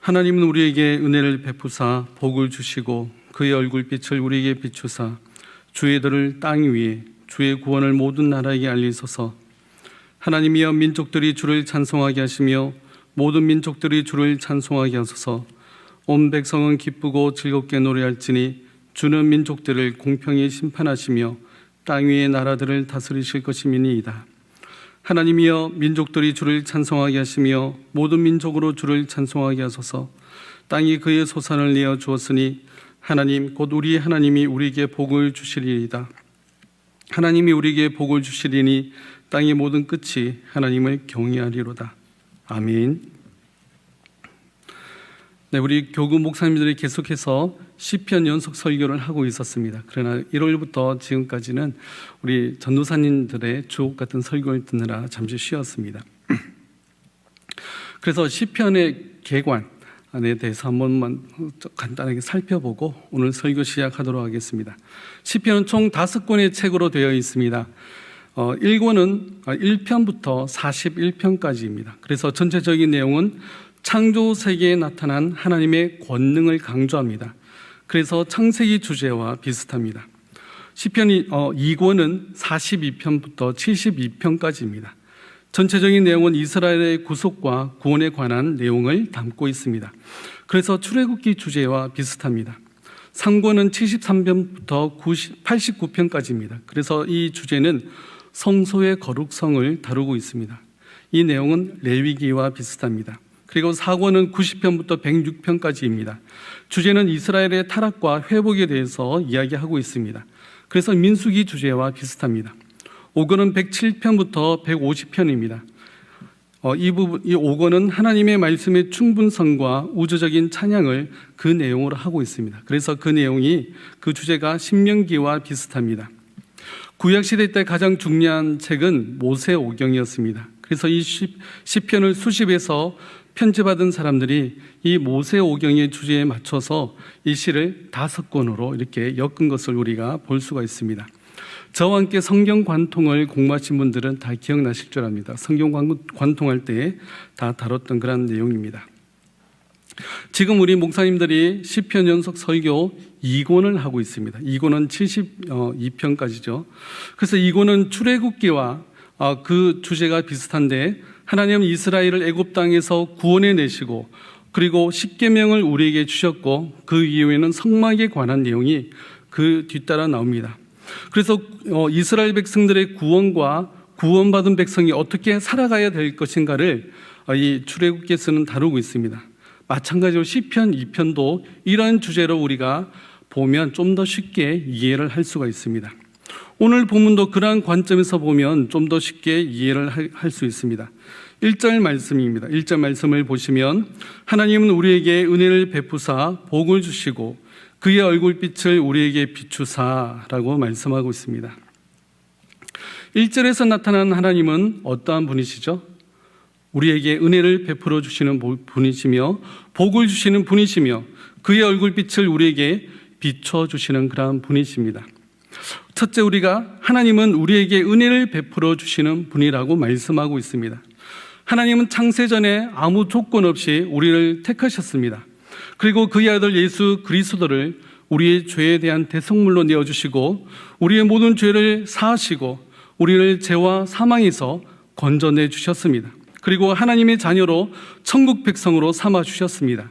하나님은 우리에게 은혜를 베푸사 복을 주시고 그의 얼굴빛을 우리에게 비추사 주의 들을 땅 위에 주의 구원을 모든 나라에게 알리소서. 하나님이여 민족들이 주를 찬송하게 하시며 모든 민족들이 주를 찬송하게 하소서. 온 백성은 기쁘고 즐겁게 노래할지니 주는 민족들을 공평히 심판하시며 땅 위의 나라들을 다스리실 것임이니이다. 하나님이여 민족들이 주를 찬송하게 하시며 모든 민족으로 주를 찬송하게 하소서. 땅이 그의 소산을 내어 주었으니 하나님 곧 우리 하나님이 우리에게 복을 주시리이다. 하나님이 우리에게 복을 주시리니 땅의 모든 끝이 하나님을 경외하리로다. 아멘. 네, 우리 교구 목사님들이 계속해서 시편 연속 설교를 하고 있었습니다. 그러나 1월부터 지금까지는 우리 전도사님들의 주옥 같은 설교를 듣느라 잠시 쉬었습니다. 그래서 시편의 개관에 대해서 한 번만 간단하게 살펴보고 오늘 설교 시작하도록 하겠습니다. 시편은 총 5권의 책으로 되어 있습니다. 1권은 1편부터 41편까지입니다. 그래서 전체적인 내용은 창조 세계에 나타난 하나님의 권능을 강조합니다. 그래서 창세기 주제와 비슷합니다. 시편 2권은 42편부터 72편까지입니다. 전체적인 내용은 이스라엘의 구속과 구원에 관한 내용을 담고 있습니다. 그래서 출애굽기 주제와 비슷합니다. 3권은 73편부터 89편까지입니다. 그래서 이 주제는 성소의 거룩성을 다루고 있습니다. 이 내용은 레위기와 비슷합니다. 그리고 4권은 90편부터 106편까지입니다. 주제는 이스라엘의 타락과 회복에 대해서 이야기하고 있습니다. 그래서 민수기 주제와 비슷합니다. 5권은 107편부터 150편입니다. 이 5권은 하나님의 말씀의 충분성과 우주적인 찬양을 그 내용으로 하고 있습니다. 그래서 그 내용이 그 주제가 신명기와 비슷합니다. 구약시대 때 가장 중요한 책은 모세오경이었습니다. 그래서 이 시편을 수집해서 편집받은 사람들이 이 모세오경의 주제에 맞춰서 이 시를 5권으로 이렇게 엮은 것을 우리가 볼 수가 있습니다. 저와 함께 성경 관통을 공부하신 분들은 다 기억나실 줄 압니다. 성경 관통할 때 다 다뤘던 그런 내용입니다. 지금 우리 목사님들이 시편 연속 설교 2권을 하고 있습니다. 2권은 72편까지죠. 그래서 2권은 출애굽기와 그 주제가 비슷한데 하나님은 이스라엘을 애굽 땅에서 구원해 내시고 그리고 십계명을 우리에게 주셨고 그 이후에는 성막에 관한 내용이 그 뒤따라 나옵니다. 그래서 이스라엘 백성들의 구원과 구원받은 백성이 어떻게 살아가야 될 것인가를 이 출애굽기에서는 다루고 있습니다. 마찬가지로 시편 2편도 이러한 주제로 우리가 보면 좀 더 쉽게 이해를 할 수가 있습니다. 오늘 본문도 그러한 관점에서 보면 좀 더 쉽게 이해를 할 수 있습니다. 1절 말씀입니다. 1절 말씀을 보시면 하나님은 우리에게 은혜를 베푸사 복을 주시고 그의 얼굴빛을 우리에게 비추사라고 말씀하고 있습니다. 1절에서 나타난 하나님은 어떠한 분이시죠? 우리에게 은혜를 베풀어 주시는 분이시며 복을 주시는 분이시며 그의 얼굴빛을 우리에게 비춰주시는 그러한 분이십니다. 첫째, 우리가 하나님은 우리에게 은혜를 베풀어 주시는 분이라고 말씀하고 있습니다. 하나님은 창세전에 아무 조건 없이 우리를 택하셨습니다. 그리고 그의 아들 예수 그리스도를 우리의 죄에 대한 대속물로 내어주시고 우리의 모든 죄를 사하시고 우리를 죄와 사망에서 건져내 주셨습니다. 그리고 하나님의 자녀로 천국 백성으로 삼아 주셨습니다.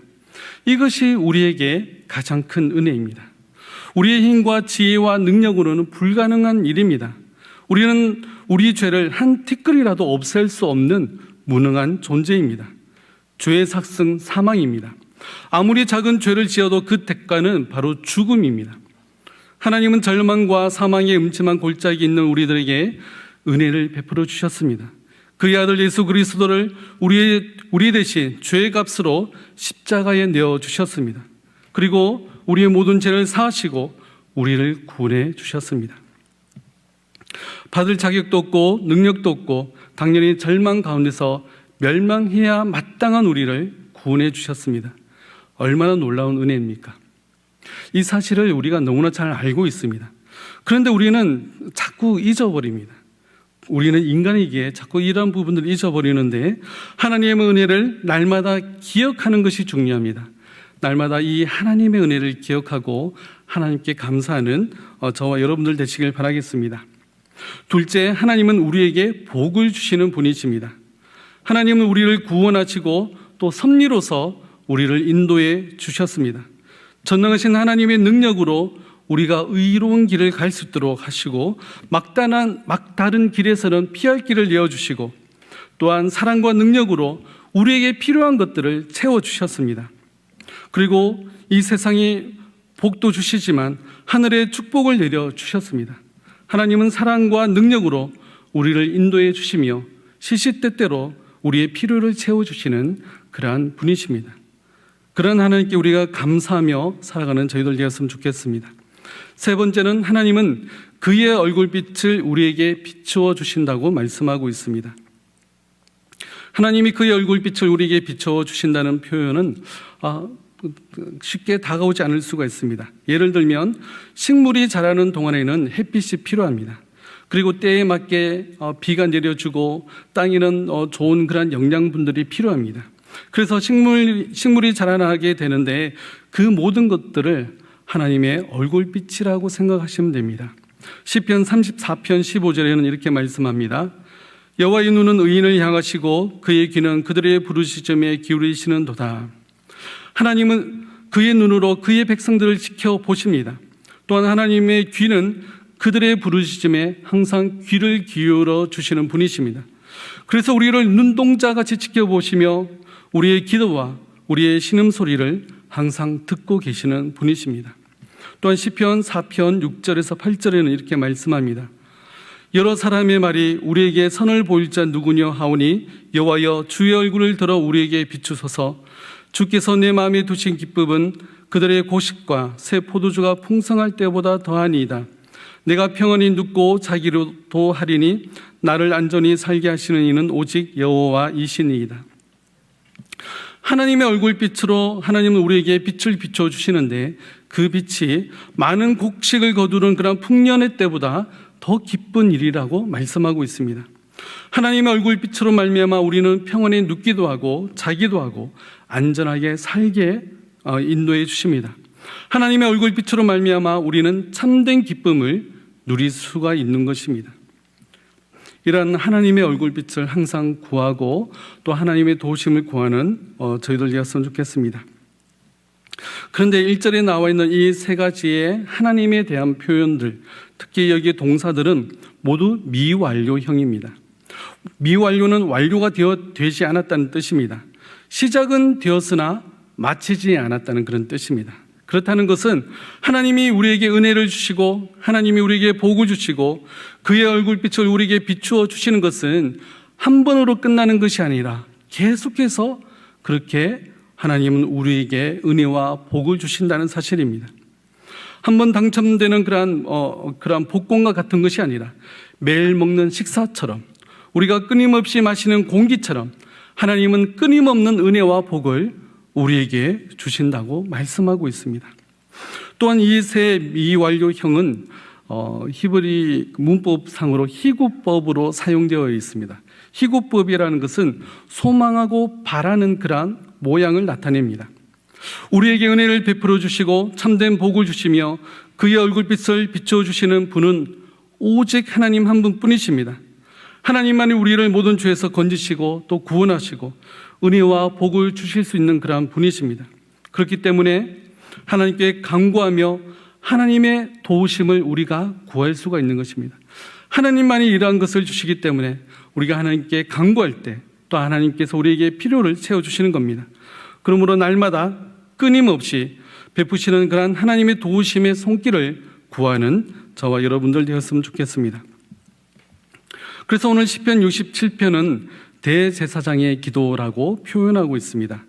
이것이 우리에게 가장 큰 은혜입니다. 우리의 힘과 지혜와 능력으로는 불가능한 일입니다. 우리는 우리 죄를 한 티끌이라도 없앨 수 없는 무능한 존재입니다. 죄의 삭슨 사망입니다. 아무리 작은 죄를 지어도 그 대가는 바로 죽음입니다. 하나님은 절망과 사망의 음침한 골짜기에 있는 우리들에게 은혜를 베풀어 주셨습니다. 그의 아들 예수 그리스도를 우리 대신 죄의 값으로 십자가에 내어주셨습니다. 그리고 우리의 모든 죄를 사하시고 우리를 구원해 주셨습니다. 받을 자격도 없고 능력도 없고 당연히 절망 가운데서 멸망해야 마땅한 우리를 구원해 주셨습니다. 얼마나 놀라운 은혜입니까? 이 사실을 우리가 너무나 잘 알고 있습니다. 그런데 우리는 자꾸 잊어버립니다. 우리는 인간이기에 자꾸 이런 부분들을 잊어버리는데 하나님의 은혜를 날마다 기억하는 것이 중요합니다. 날마다 이 하나님의 은혜를 기억하고 하나님께 감사하는 저와 여러분들 되시길 바라겠습니다. 둘째, 하나님은 우리에게 복을 주시는 분이십니다. 하나님은 우리를 구원하시고 또 섭리로서 우리를 인도해 주셨습니다. 전능하신 하나님의 능력으로 우리가 의로운 길을 갈 수 있도록 하시고 막다른 길에서는 피할 길을 내어주시고 또한 사랑과 능력으로 우리에게 필요한 것들을 채워주셨습니다. 그리고 이 세상에 복도 주시지만 하늘에 축복을 내려주셨습니다. 하나님은 사랑과 능력으로 우리를 인도해 주시며 시시때때로 우리의 필요를 채워주시는 그러한 분이십니다. 그런 하나님께 우리가 감사하며 살아가는 저희들 되었으면 좋겠습니다. 세 번째는 하나님은 그의 얼굴빛을 우리에게 비추어 주신다고 말씀하고 있습니다. 하나님이 그의 얼굴빛을 우리에게 비추어 주신다는 표현은 쉽게 다가오지 않을 수가 있습니다. 예를 들면 식물이 자라는 동안에는 햇빛이 필요합니다. 그리고 때에 맞게 비가 내려주고 땅에는 좋은 그런 영양분들이 필요합니다. 그래서 식물이 자라나게 되는데 그 모든 것들을 하나님의 얼굴빛이라고 생각하시면 됩니다. 시편 34편 15절에는 이렇게 말씀합니다. 여호와의 눈은 의인을 향하시고 그의 귀는 그들의 부르짖음에 기울이시는도다. 하나님은 그의 눈으로 그의 백성들을 지켜보십니다. 또한 하나님의 귀는 그들의 부르짖음에 항상 귀를 기울여 주시는 분이십니다. 그래서 우리를 눈동자같이 지켜보시며 우리의 기도와 우리의 신음소리를 항상 듣고 계시는 분이십니다. 또한 시편 4편 6절에서 8절에는 이렇게 말씀합니다. 여러 사람의 말이 우리에게 선을 보일 자 누구냐 하오니 여호와여 주의 얼굴을 들어 우리에게 비추소서. 주께서 내 마음에 두신 기쁨은 그들의 고식과 새 포도주가 풍성할 때보다 더하니이다. 내가 평안히 눕고 자기로도 하리니 나를 안전히 살게 하시는 이는 오직 여호와이시니이다. 하나님의 얼굴빛으로 하나님은 우리에게 빛을 비춰주시는데 그 빛이 많은 곡식을 거두는 그런 풍년의 때보다 더 기쁜 일이라고 말씀하고 있습니다. 하나님의 얼굴빛으로 말미암아 우리는 평안히 눕기도 하고 자기도 하고 안전하게 살게 인도해 주십니다. 하나님의 얼굴빛으로 말미암아 우리는 참된 기쁨을 누릴 수가 있는 것입니다. 이런 하나님의 얼굴빛을 항상 구하고 또 하나님의 도우심을 구하는 저희들 되었으면 좋겠습니다. 그런데 1절에 나와 있는 이 세 가지의 하나님에 대한 표현들, 특히 여기의 동사들은 모두 미완료형입니다. 미완료는 완료가 되지 않았다는 뜻입니다. 시작은 되었으나 마치지 않았다는 그런 뜻입니다. 그렇다는 것은 하나님이 우리에게 은혜를 주시고 하나님이 우리에게 복을 주시고 그의 얼굴빛을 우리에게 비추어 주시는 것은 한 번으로 끝나는 것이 아니라 계속해서 그렇게 하나님은 우리에게 은혜와 복을 주신다는 사실입니다. 한 번 당첨되는 그러한 복권과 같은 것이 아니라 매일 먹는 식사처럼 우리가 끊임없이 마시는 공기처럼 하나님은 끊임없는 은혜와 복을 우리에게 주신다고 말씀하고 있습니다. 또한 이 세 미완료형은 히브리 문법상으로 희구법으로 사용되어 있습니다. 희구법이라는 것은 소망하고 바라는 그러한 모양을 나타냅니다. 우리에게 은혜를 베풀어 주시고 참된 복을 주시며 그의 얼굴빛을 비춰주시는 분은 오직 하나님 한 분뿐이십니다. 하나님만이 우리를 모든 죄에서 건지시고 또 구원하시고 은혜와 복을 주실 수 있는 그러한 분이십니다. 그렇기 때문에 하나님께 간구하며 하나님의 도우심을 우리가 구할 수가 있는 것입니다. 하나님만이 이러한 것을 주시기 때문에 우리가 하나님께 간구할 때 또 하나님께서 우리에게 필요를 채워주시는 겁니다. 그러므로 날마다 끊임없이 베푸시는 그러한 하나님의 도우심의 손길을 구하는 저와 여러분들 되었으면 좋겠습니다. 그래서 오늘 시편 67편은 대제사장의 기도라고 표현하고 있습니다.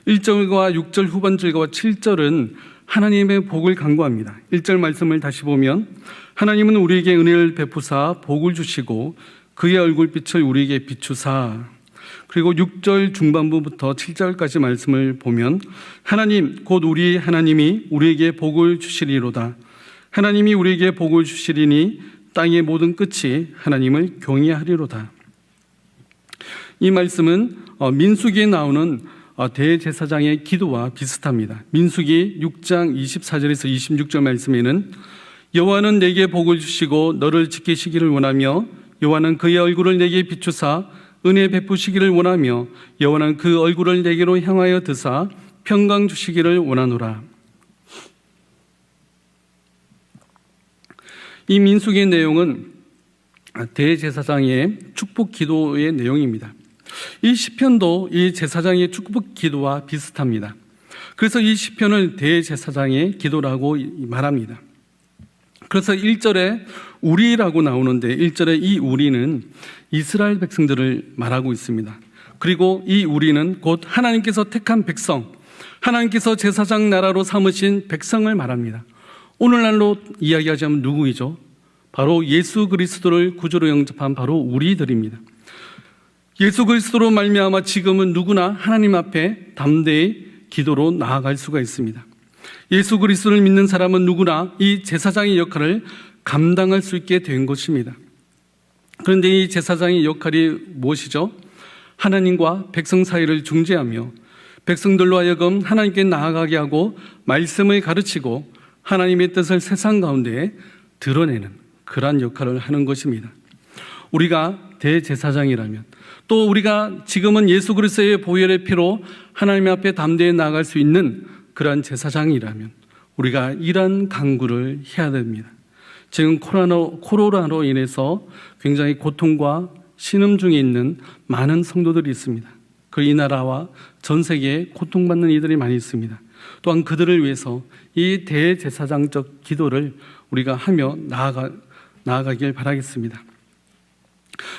1절과 6절 후반절과 7절은 하나님의 복을 간구합니다. 1절 말씀을 다시 보면 하나님은 우리에게 은혜를 베푸사 복을 주시고 그의 얼굴빛을 우리에게 비추사. 그리고 6절 중반부부터 7절까지 말씀을 보면 하나님 곧 우리 하나님이 우리에게 복을 주시리로다. 하나님이 우리에게 복을 주시리니 땅의 모든 끝이 하나님을 경외하리로다. 이 말씀은 민수기에 나오는 대제사장의 기도와 비슷합니다. 민수기 6장 24절에서 26절 말씀에는 여호와는 내게 복을 주시고 너를 지키시기를 원하며 여호와는 그의 얼굴을 내게 비추사 은혜 베푸시기를 원하며 여호와는 그 얼굴을 내게로 향하여 드사 평강 주시기를 원하노라. 이 민수기의 내용은 대제사장의 축복 기도의 내용입니다. 이 시편도 이 제사장의 축복 기도와 비슷합니다. 그래서 이 시편을 대제사장의 기도라고 말합니다. 그래서 1절에 우리라고 나오는데 1절에 이 우리는 이스라엘 백성들을 말하고 있습니다. 그리고 이 우리는 곧 하나님께서 택한 백성, 하나님께서 제사장 나라로 삼으신 백성을 말합니다. 오늘날로 이야기하자면 누구이죠? 바로 예수 그리스도를 구주로 영접한 바로 우리들입니다. 예수 그리스도로 말미암아 지금은 누구나 하나님 앞에 담대히 기도로 나아갈 수가 있습니다. 예수 그리스도를 믿는 사람은 누구나 이 제사장의 역할을 감당할 수 있게 된 것입니다. 그런데 이 제사장의 역할이 무엇이죠? 하나님과 백성 사이를 중재하며 백성들로 하여금 하나님께 나아가게 하고 말씀을 가르치고 하나님의 뜻을 세상 가운데 드러내는 그러한 역할을 하는 것입니다. 우리가 대제사장이라면 또 우리가 지금은 예수 그리스도의 보혈의 피로 하나님 앞에 담대히 나아갈 수 있는 그러한 제사장이라면 우리가 이러한 간구를 해야 됩니다. 지금 코로나로 인해서 굉장히 고통과 신음 중에 있는 많은 성도들이 있습니다. 그 이 나라와 전 세계에 고통받는 이들이 많이 있습니다. 또한 그들을 위해서 이 대제사장적 기도를 우리가 하며 나아가길 바라겠습니다.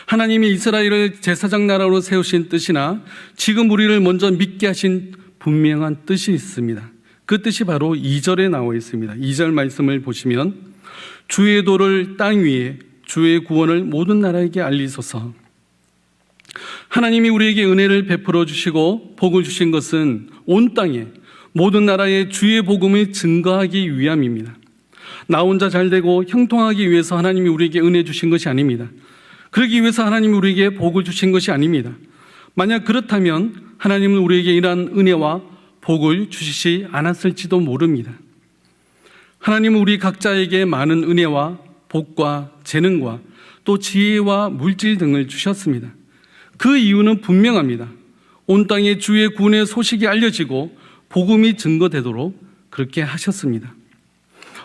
하나님이 이스라엘을 제사장 나라로 세우신 뜻이나 지금 우리를 먼저 믿게 하신 분명한 뜻이 있습니다. 그 뜻이 바로 2절에 나와 있습니다. 2절 말씀을 보시면 주의 도를 땅 위에 주의 구원을 모든 나라에게 알리소서. 하나님이 우리에게 은혜를 베풀어 주시고 복을 주신 것은 온 땅에 모든 나라에 주의 복음을 증거하기 위함입니다. 나 혼자 잘되고 형통하기 위해서 하나님이 우리에게 은혜 주신 것이 아닙니다. 그러기 위해서 하나님이 우리에게 복을 주신 것이 아닙니다. 만약 그렇다면 하나님은 우리에게 이러한 은혜와 복을 주시지 않았을지도 모릅니다. 하나님은 우리 각자에게 많은 은혜와 복과 재능과 또 지혜와 물질 등을 주셨습니다. 그 이유는 분명합니다. 온 땅에 주의 구원의 소식이 알려지고 복음이 증거되도록 그렇게 하셨습니다.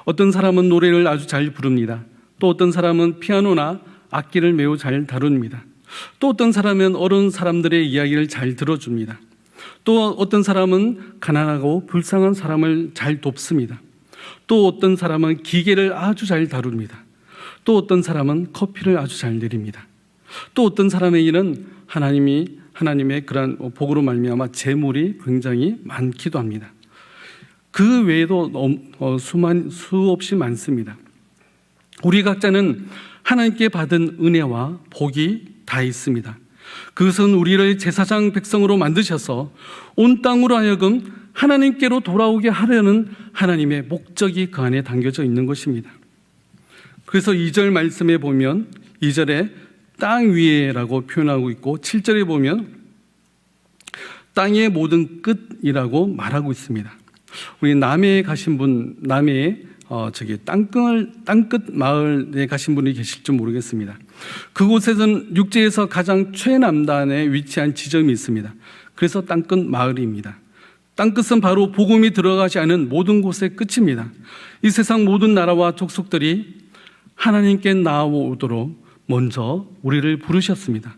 어떤 사람은 노래를 아주 잘 부릅니다. 또 어떤 사람은 피아노나 악기를 매우 잘 다룹니다. 또 어떤 사람은 어려운 사람들의 이야기를 잘 들어줍니다. 또 어떤 사람은 가난하고 불쌍한 사람을 잘 돕습니다. 또 어떤 사람은 기계를 아주 잘 다룹니다. 또 어떤 사람은 커피를 아주 잘 내립니다. 또 어떤 사람에게는 하나님의 그러한 복으로 말미암아 재물이 굉장히 많기도 합니다. 그 외에도 수없이 많습니다. 우리 각자는 하나님께 받은 은혜와 복이 다 있습니다. 그것은 우리를 제사장 백성으로 만드셔서 온 땅으로 하여금 하나님께로 돌아오게 하려는 하나님의 목적이 그 안에 담겨져 있는 것입니다. 그래서 2절 말씀에 보면 2절에 땅 위에라고 표현하고 있고 7절에 보면 땅의 모든 끝이라고 말하고 있습니다. 우리 남해에 가신 분, 남해에 땅끝 마을에 가신 분이 계실지 모르겠습니다. 그곳에는 육지에서 가장 최남단에 위치한 지점이 있습니다. 그래서 땅끝 마을입니다. 땅끝은 바로 복음이 들어가지 않은 모든 곳의 끝입니다. 이 세상 모든 나라와 족속들이 하나님께 나아오도록 먼저 우리를 부르셨습니다.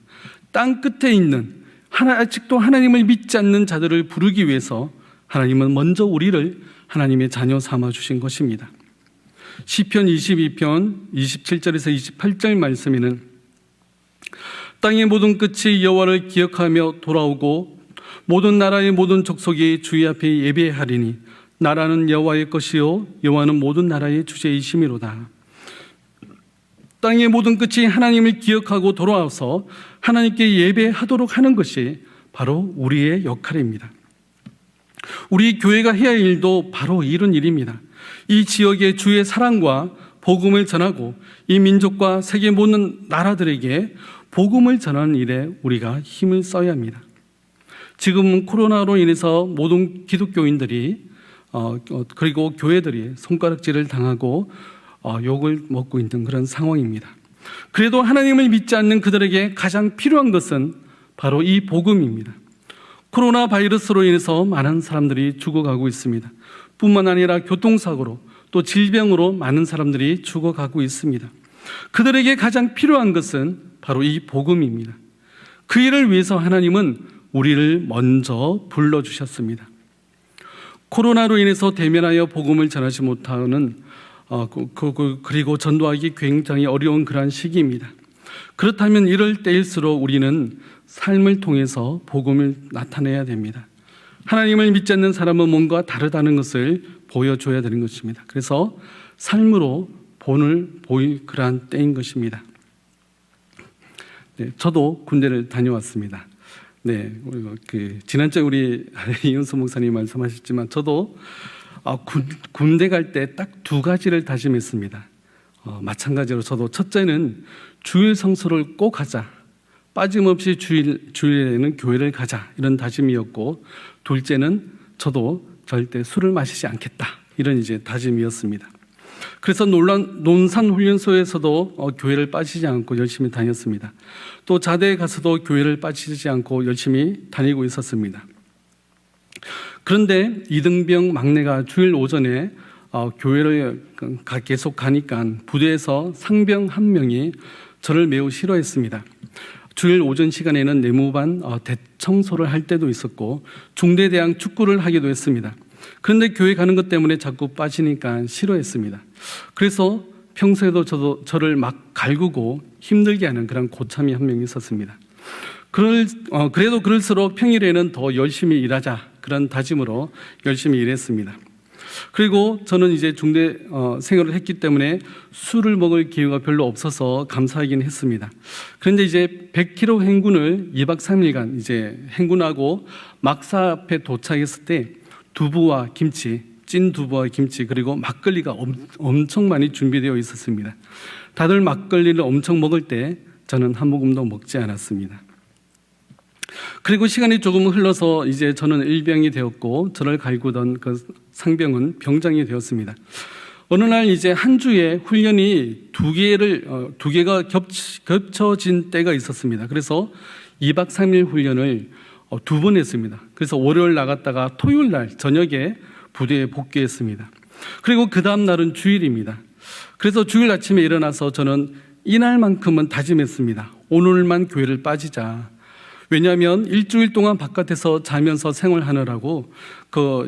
땅 끝에 있는 아직도 하나님을 믿지 않는 자들을 부르기 위해서 하나님은 먼저 우리를 하나님의 자녀 삼아 주신 것입니다. 시편 22편 27절에서 28절 말씀에는 땅의 모든 끝이 여호와를 기억하며 돌아오고 모든 나라의 모든 족속이 주의 앞에 예배하리니 나라는 여호와의 것이요 여호와는 모든 나라의 주제이심이로다. 땅의 모든 끝이 하나님을 기억하고 돌아와서 하나님께 예배하도록 하는 것이 바로 우리의 역할입니다. 우리 교회가 해야 할 일도 바로 이런 일입니다. 이 지역의 주의 사랑과 복음을 전하고 이 민족과 세계 모든 나라들에게 복음을 전하는 일에 우리가 힘을 써야 합니다. 지금은 코로나로 인해서 모든 기독교인들이 그리고 교회들이 손가락질을 당하고 욕을 먹고 있는 그런 상황입니다. 그래도 하나님을 믿지 않는 그들에게 가장 필요한 것은 바로 이 복음입니다. 코로나 바이러스로 인해서 많은 사람들이 죽어가고 있습니다. 뿐만 아니라 교통사고로 또 질병으로 많은 사람들이 죽어가고 있습니다. 그들에게 가장 필요한 것은 바로 이 복음입니다. 그 일을 위해서 하나님은 우리를 먼저 불러주셨습니다. 코로나로 인해서 대면하여 복음을 전하지 못하는 그리고 전도하기 굉장히 어려운 그러한 시기입니다. 그렇다면 이럴 때일수록 우리는 삶을 통해서 복음을 나타내야 됩니다. 하나님을 믿지 않는 사람은 뭔가 다르다는 것을 보여줘야 되는 것입니다. 그래서 삶으로 본을 보일 그러한 때인 것입니다. 네, 저도 군대를 다녀왔습니다. 네, 지난주에 우리 이은수 목사님 말씀하셨지만 저도 군대 갈 때 딱 두 가지를 다짐했습니다. 마찬가지로 저도 첫째는 주일 성수를 꼭 하자. 빠짐없이 주일에는 교회를 가자. 이런 다짐이었고, 둘째는 저도 절대 술을 마시지 않겠다. 이런 이제 다짐이었습니다. 그래서 논산훈련소에서도 교회를 빠지지 않고 열심히 다녔습니다. 또 자대에 가서도 교회를 빠지지 않고 열심히 다니고 있었습니다. 그런데 이등병 막내가 주일 오전에 교회를 계속 가니까 부대에서 상병 한 명이 저를 매우 싫어했습니다. 주일 오전 시간에는 내무반 대청소를 할 때도 있었고 중대대항 축구를 하기도 했습니다. 그런데 교회 가는 것 때문에 자꾸 빠지니까 싫어했습니다. 그래서 평소에도 저를 막 갈구고 힘들게 하는 그런 고참이 한 명 있었습니다. 그래도 그럴수록 평일에는 더 열심히 일하자 그런 다짐으로 열심히 일했습니다. 그리고 저는 이제 중대 생활을 했기 때문에 술을 먹을 기회가 별로 없어서 감사하긴 했습니다. 그런데 이제 100km 행군을 2박 3일간 이제 행군하고 막사 앞에 도착했을 때 두부와 김치, 찐 두부와 김치 그리고 막걸리가 엄청 많이 준비되어 있었습니다. 다들 막걸리를 엄청 먹을 때 저는 한 모금도 먹지 않았습니다. 그리고 시간이 조금 흘러서 이제 저는 일병이 되었고 저를 갈구던 그 상병은 병장이 되었습니다. 어느 날 이제 한 주에 훈련이 두 개가 겹쳐진 때가 있었습니다. 그래서 2박 3일 훈련을 두 번 했습니다. 그래서 월요일 나갔다가 토요일 날 저녁에 부대에 복귀했습니다. 그리고 그 다음 날은 주일입니다. 그래서 주일 아침에 일어나서 저는 이날만큼은 다짐했습니다. 오늘만 교회를 빠지자. 왜냐하면 일주일 동안 바깥에서 자면서 생활하느라고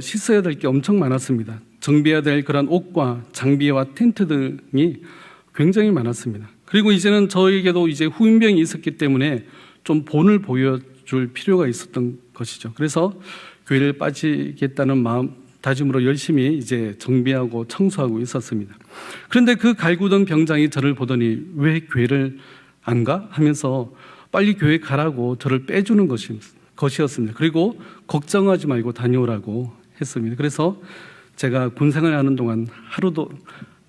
씻어야 될 게 엄청 많았습니다. 정비해야 될 그런 옷과 장비와 텐트 등이 굉장히 많았습니다. 그리고 이제는 저에게도 이제 후임병이 있었기 때문에 좀 본을 보여줄 필요가 있었던 것이죠. 그래서 교회를 빠지겠다는 마음 다짐으로 열심히 이제 정비하고 청소하고 있었습니다. 그런데 그 갈구던 병장이 저를 보더니 왜 교회를 안 가? 하면서 빨리 교회 가라고 저를 빼주는 것이었습니다. 그리고 걱정하지 말고 다녀오라고 했습니다. 그래서 제가 군생활을 하는 동안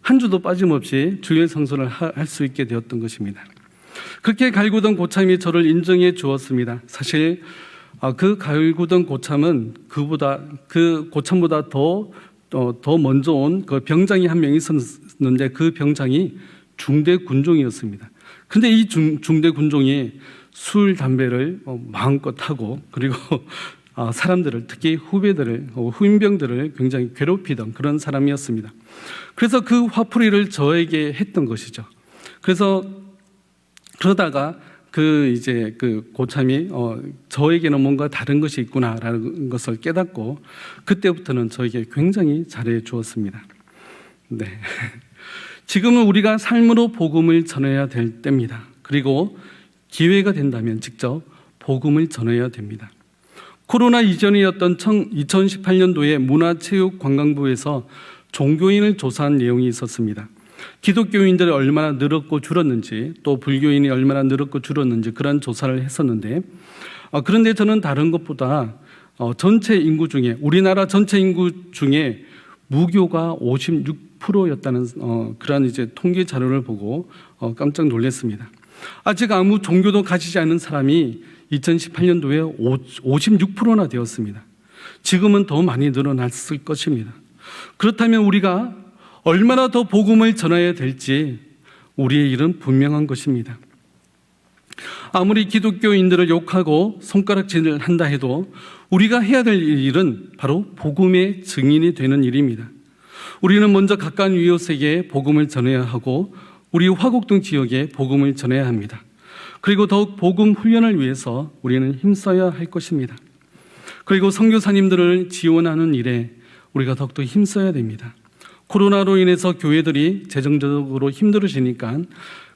한 주도 빠짐없이 주일 성수를 할 수 있게 되었던 것입니다. 그렇게 갈구던 고참이 저를 인정해 주었습니다. 사실 그 갈구던 고참은 그 고참보다 더 먼저 온 그 병장이 한 명 있었는데 그 병장이 중대 군종이었습니다. 근데 이 중대 군종이 술, 담배를 마음껏 하고 그리고 사람들을 특히 후임병들을 굉장히 괴롭히던 그런 사람이었습니다. 그래서 그 화풀이를 저에게 했던 것이죠. 그래서 그러다가 그 고참이 저에게는 뭔가 다른 것이 있구나라는 것을 깨닫고 그때부터는 저에게 굉장히 잘해 주었습니다. 네. 지금은 우리가 삶으로 복음을 전해야 될 때입니다. 그리고 기회가 된다면 직접 복음을 전해야 됩니다. 코로나 이전이었던 2018년도에 문화체육관광부에서 종교인을 조사한 내용이 있었습니다. 기독교인들이 얼마나 늘었고 줄었는지 또 불교인이 얼마나 늘었고 줄었는지 그런 조사를 했었는데 그런데 저는 다른 것보다 전체 인구 중에 우리나라 전체 인구 중에 무교가 56%였다는 그러한 이제 통계 자료를 보고 깜짝 놀랐습니다. 아직 아무 종교도 가지지 않은 사람이 2018년도에 56%나 되었습니다. 지금은 더 많이 늘어났을 것입니다. 그렇다면 우리가 얼마나 더 복음을 전해야 될지 우리의 일은 분명한 것입니다. 아무리 기독교인들을 욕하고 손가락질을 한다 해도 우리가 해야 될 일은 바로 복음의 증인이 되는 일입니다. 우리는 먼저 가까운 이웃에게 복음을 전해야 하고 우리 화곡동 지역에 복음을 전해야 합니다. 그리고 더욱 복음 훈련을 위해서 우리는 힘써야 할 것입니다. 그리고 선교사님들을 지원하는 일에 우리가 더욱더 힘써야 됩니다. 코로나로 인해서 교회들이 재정적으로 힘들어지니까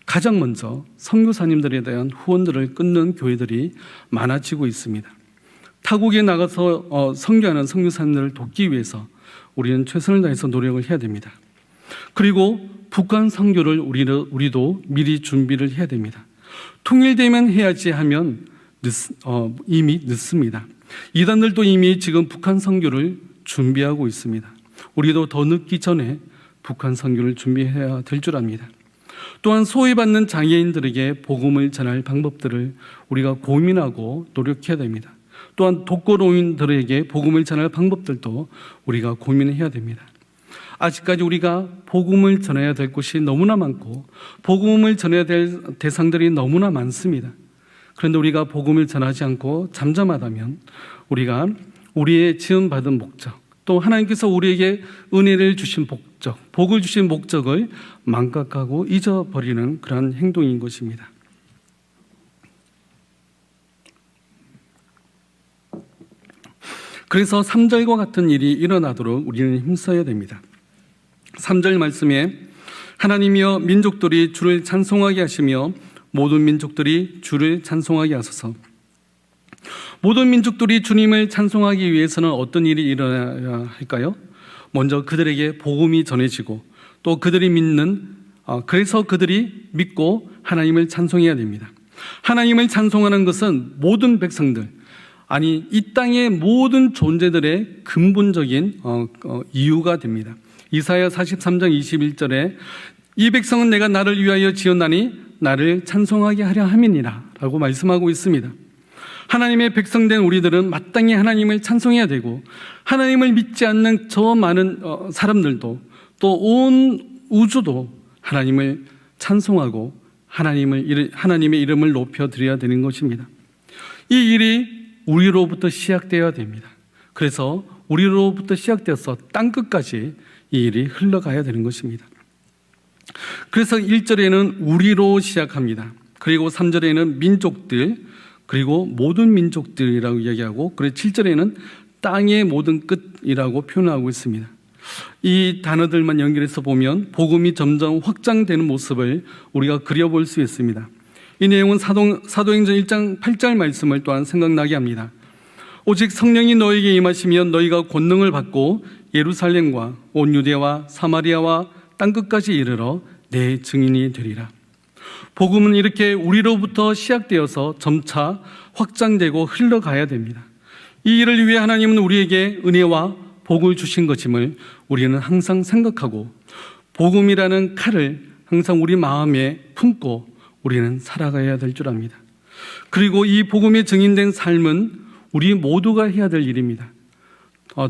가장 먼저 선교사님들에 대한 후원들을 끊는 교회들이 많아지고 있습니다. 타국에 나가서 선교하는 선교사님들을 돕기 위해서 우리는 최선을 다해서 노력을 해야 됩니다. 그리고 북한 선교를 우리도 미리 준비를 해야 됩니다. 통일되면 해야지 하면 이미 늦습니다. 이단들도 이미 지금 북한 선교를 준비하고 있습니다. 우리도 더 늦기 전에 북한 선교를 준비해야 될 줄 압니다. 또한 소외받는 장애인들에게 복음을 전할 방법들을 우리가 고민하고 노력해야 됩니다. 또한 독거노인들에게 복음을 전할 방법들도 우리가 고민해야 됩니다. 아직까지 우리가 복음을 전해야 될 곳이 너무나 많고 복음을 전해야 될 대상들이 너무나 많습니다. 그런데 우리가 복음을 전하지 않고 잠잠하다면 우리가 우리의 지음받은 목적, 또 하나님께서 우리에게 은혜를 주신 목적, 복을 주신 목적을 망각하고 잊어버리는 그런 행동인 것입니다. 그래서 3절과 같은 일이 일어나도록 우리는 힘써야 됩니다. 3절 말씀에 하나님이여 민족들이 주를 찬송하게 하시며 모든 민족들이 주를 찬송하게 하소서. 모든 민족들이 주님을 찬송하기 위해서는 어떤 일이 일어나야 할까요? 먼저 그들에게 복음이 전해지고 또 그들이 그래서 그들이 믿고 하나님을 찬송해야 됩니다. 하나님을 찬송하는 것은 모든 백성들, 아니 이 땅의 모든 존재들의 근본적인 이유가 됩니다. 이사야 43장 21절에 이 백성은 내가 나를 위하여 지었나니 나를 찬송하게 하려 함이니라 라고 말씀하고 있습니다. 하나님의 백성된 우리들은 마땅히 하나님을 찬송해야 되고 하나님을 믿지 않는 저 많은 사람들도 또 온 우주도 하나님을 찬송하고 하나님의 이름을 높여드려야 되는 것입니다. 이 일이 우리로부터 시작되어야 됩니다. 그래서 우리로부터 시작되어서 땅끝까지 이 일이 흘러가야 되는 것입니다. 그래서 1절에는 우리로 시작합니다. 그리고 3절에는 민족들, 그리고 모든 민족들이라고 이야기하고, 그리고 7절에는 땅의 모든 끝이라고 표현하고 있습니다. 이 단어들만 연결해서 보면 복음이 점점 확장되는 모습을 우리가 그려볼 수 있습니다. 이 내용은 사도행전 1장 8절 말씀을 또한 생각나게 합니다. 오직 성령이 너에게 임하시면 너희가 권능을 받고 예루살렘과 온 유대와 사마리아와 땅끝까지 이르러 내 증인이 되리라. 복음은 이렇게 우리로부터 시작되어서 점차 확장되고 흘러가야 됩니다. 이 일을 위해 하나님은 우리에게 은혜와 복을 주신 것임을 우리는 항상 생각하고 복음이라는 칼을 항상 우리 마음에 품고 우리는 살아가야 될 줄 압니다. 그리고 이 복음에 증인된 삶은 우리 모두가 해야 될 일입니다.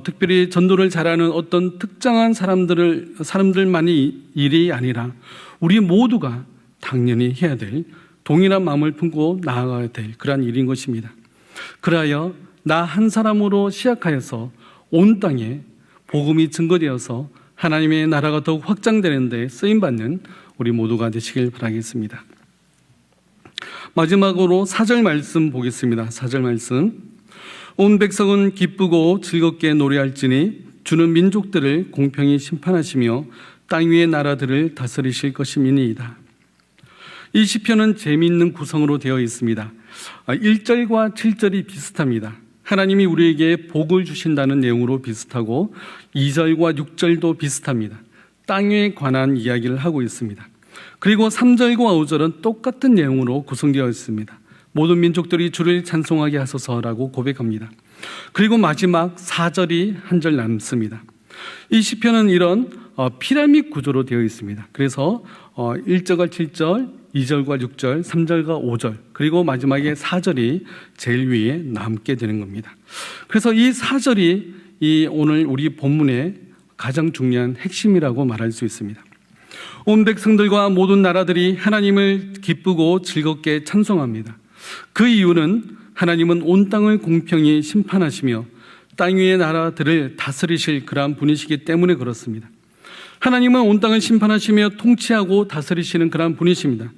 특별히 전도를 잘하는 어떤 특정한 사람들만이 일이 아니라 우리 모두가 당연히 해야 될 동일한 마음을 품고 나아가야 될 그러한 일인 것입니다. 그러하여 나 한 사람으로 시작하여서 온 땅에 복음이 증거되어서 하나님의 나라가 더욱 확장되는 데 쓰임받는 우리 모두가 되시길 바라겠습니다. 마지막으로 4절 말씀 보겠습니다. 4절 말씀. 온 백성은 기쁘고 즐겁게 노래할지니 주는 민족들을 공평히 심판하시며 땅 위의 나라들을 다스리실 것임이니이다. 이 시편은 재미있는 구성으로 되어 있습니다. 1절과 7절이 비슷합니다. 하나님이 우리에게 복을 주신다는 내용으로 비슷하고 2절과 6절도 비슷합니다. 땅에 관한 이야기를 하고 있습니다. 그리고 3절과 5절은 똑같은 내용으로 구성되어 있습니다. 모든 민족들이 주를 찬송하게 하소서라고 고백합니다. 그리고 마지막 4절이 한 절 남습니다. 이 시편은 이런 피라미드 구조로 되어 있습니다. 그래서 1절과 7절, 2절과 6절, 3절과 5절, 그리고 마지막에 4절이 제일 위에 남게 되는 겁니다. 그래서 이 4절이 오늘 우리 본문의 가장 중요한 핵심이라고 말할 수 있습니다. 온 백성들과 모든 나라들이 하나님을 기쁘고 즐겁게 찬송합니다. 그 이유는 하나님은 온 땅을 공평히 심판하시며 땅 위의 나라들을 다스리실 그러한 분이시기 때문에 그렇습니다. 하나님은 온 땅을 심판하시며 통치하고 다스리시는 그러한 분이십니다.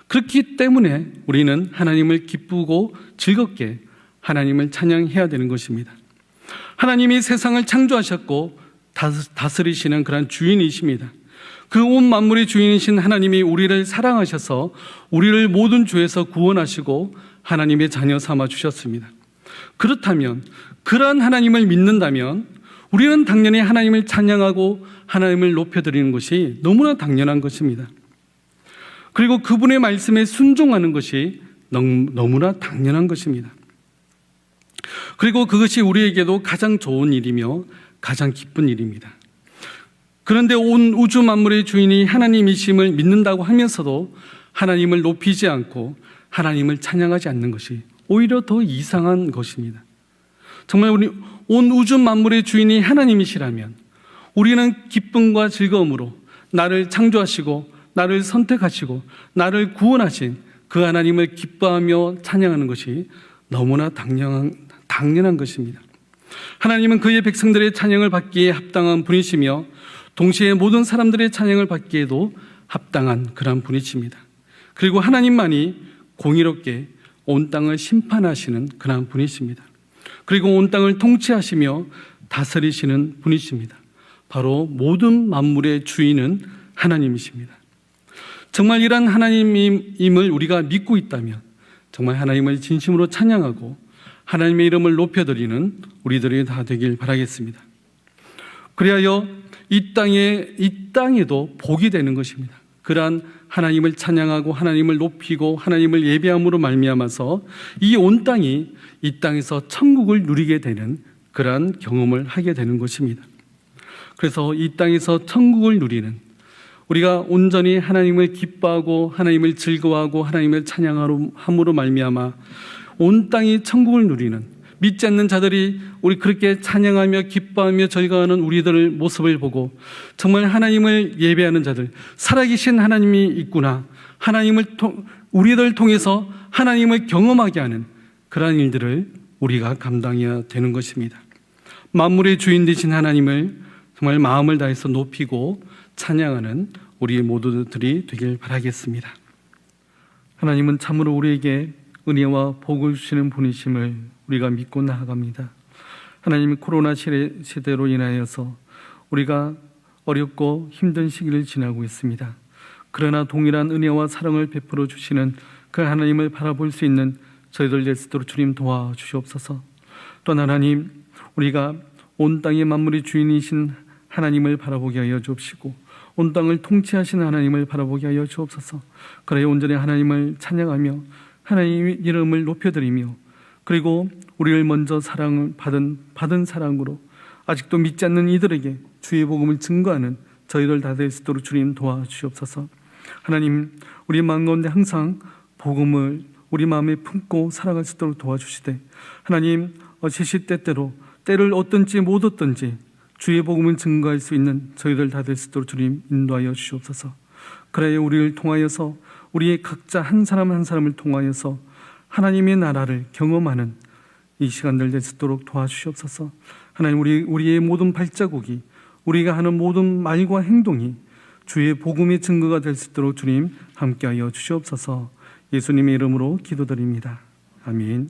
그렇기 때문에 우리는 하나님을 기쁘고 즐겁게 하나님을 찬양해야 되는 것입니다. 하나님이 세상을 창조하셨고 다스리시는 그러한 주인이십니다. 그 온 만물의 주인이신 하나님이 우리를 사랑하셔서 우리를 모든 죄에서 구원하시고 하나님의 자녀 삼아 주셨습니다. 그렇다면 그러한 하나님을 믿는다면 우리는 당연히 하나님을 찬양하고 하나님을 높여드리는 것이 너무나 당연한 것입니다. 그리고 그분의 말씀에 순종하는 것이 너무나 당연한 것입니다. 그리고 그것이 우리에게도 가장 좋은 일이며 가장 기쁜 일입니다. 그런데 온 우주 만물의 주인이 하나님이심을 믿는다고 하면서도 하나님을 높이지 않고 하나님을 찬양하지 않는 것이 오히려 더 이상한 것입니다. 정말 우리 온 우주 만물의 주인이 하나님이시라면 우리는 기쁨과 즐거움으로 나를 창조하시고 나를 선택하시고 나를 구원하신 그 하나님을 기뻐하며 찬양하는 것이 너무나 당연한 것입니다. 하나님은 그의 백성들의 찬양을 받기에 합당한 분이시며 동시에 모든 사람들의 찬양을 받기에도 합당한 그런 분이십니다. 그리고 하나님만이 공의롭게 온 땅을 심판하시는 그런 분이십니다. 그리고 온 땅을 통치하시며 다스리시는 분이십니다. 바로 모든 만물의 주인은 하나님이십니다. 정말 이러한 하나님임을 우리가 믿고 있다면 정말 하나님을 진심으로 찬양하고 하나님의 이름을 높여드리는 우리들이 다 되길 바라겠습니다. 그리하여 이 땅에도 복이 되는 것입니다. 그러한 하나님을 찬양하고 하나님을 높이고 하나님을 예배함으로 말미암아서 이 온 땅이 이 땅에서 천국을 누리게 되는 그러한 경험을 하게 되는 것입니다. 그래서 이 땅에서 천국을 누리는 우리가 온전히 하나님을 기뻐하고 하나님을 즐거워하고 하나님을 찬양함으로 말미암아 온 땅이 천국을 누리는 믿지 않는 자들이 우리 그렇게 찬양하며 기뻐하며 절거하는 우리들의 모습을 보고 정말 하나님을 예배하는 자들, 살아계신 하나님이 있구나, 우리들 통해서 하나님을 경험하게 하는 그러한 일들을 우리가 감당해야 되는 것입니다. 만물의 주인 되신 하나님을 정말 마음을 다해서 높이고 찬양하는 우리 모두들이 되길 바라겠습니다. 하나님은 참으로 우리에게 은혜와 복을 주시는 분이심을 우리가 믿고 나아갑니다. 하나님이 코로나 시대로 인하여서 우리가 어렵고 힘든 시기를 지나고 있습니다. 그러나 동일한 은혜와 사랑을 베풀어 주시는 그 하나님을 바라볼 수 있는 저희들 될 수 있도록 주님 도와주시옵소서. 또한 하나님, 우리가 온 땅의 만물의 주인이신 하나님을 바라보게 하여 주옵시고 온 땅을 통치하신 하나님을 바라보게 하여 주옵소서. 그래야 온전히 하나님을 찬양하며 하나님의 이름을 높여드리며 그리고 우리를 먼저 사랑을 받은 사랑으로 아직도 믿지 않는 이들에게 주의 복음을 증거하는 저희들 다 될 수 있도록 주님 도와주시옵소서. 하나님, 우리 마음 가운데 항상 복음을 우리 마음에 품고 살아갈 수 있도록 도와주시되 하나님, 시시때때로 때를 얻든지 못 얻든지 주의 복음을 증거할 수 있는 저희들 다 될 수 있도록 주님 인도하여 주시옵소서. 그래야 우리를 통하여서 우리의 각자 한 사람 한 사람을 통하여서 하나님의 나라를 경험하는 이 시간들 될 수 있도록 도와주시옵소서. 하나님, 우리의 모든 발자국이 우리가 하는 모든 말과 행동이 주의 복음의 증거가 될 수 있도록 주님 함께하여 주시옵소서. 예수님의 이름으로 기도드립니다. 아멘.